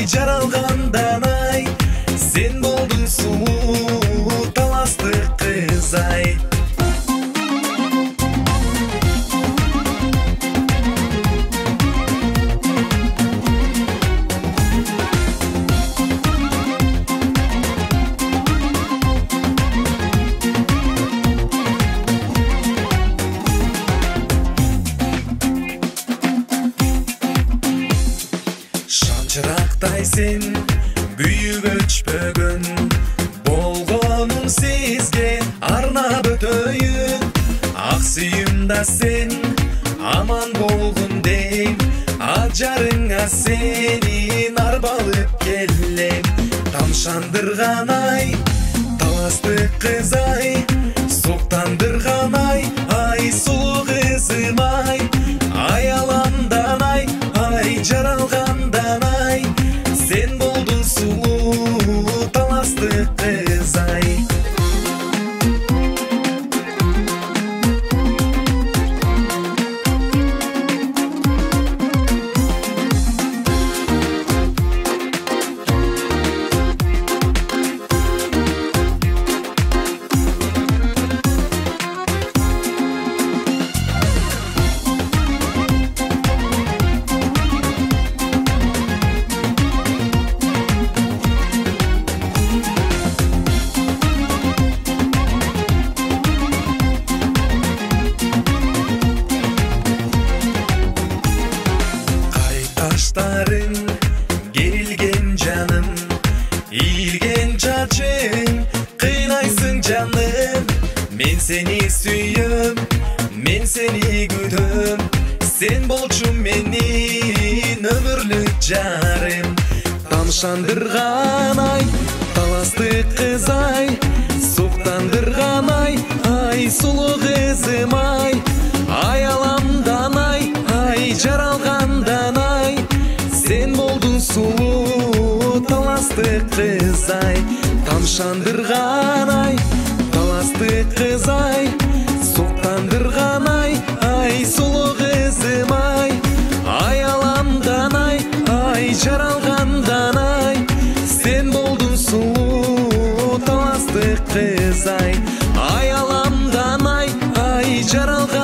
жаралгандан ай, сен болдun сулуу таластык кыз ай. Шамчырактай сен күйүп өчпөгөн, болгонум сизге арнап өтөйүн. Ак сүйүмда сен аман болгун дейм, ажарыңа сенин арбалып келем. Тамшандырган ай, таластык кыз ай, суктандырган ай, ай сулуу кызым ай. Аяламдан ай, ай жаралгандан ай, сен болдun сулуу таластык кыз ай. Taşların gerilgen canım, eğilgen çaçın, kıynaysın canım. Men seni suyum, men seni güdüm, sen bolçum menin ömürlük jarım. Tamşandırgan ay, talastık kız ay, suktandırgan ay, ay sulu kızım ay. Ayalamdan ay, ay jaralgandan ay, sen болдun сулуу таластык кыз ай. Тамшандырган ай, таластык кыз ай, суктандырган ай, ай сулуу кызым ай. Аяламдан ай, ай жаралгандан ай, сен болдun сулуу таластык кыз ай. Аяламдан ай, ай жаралгандан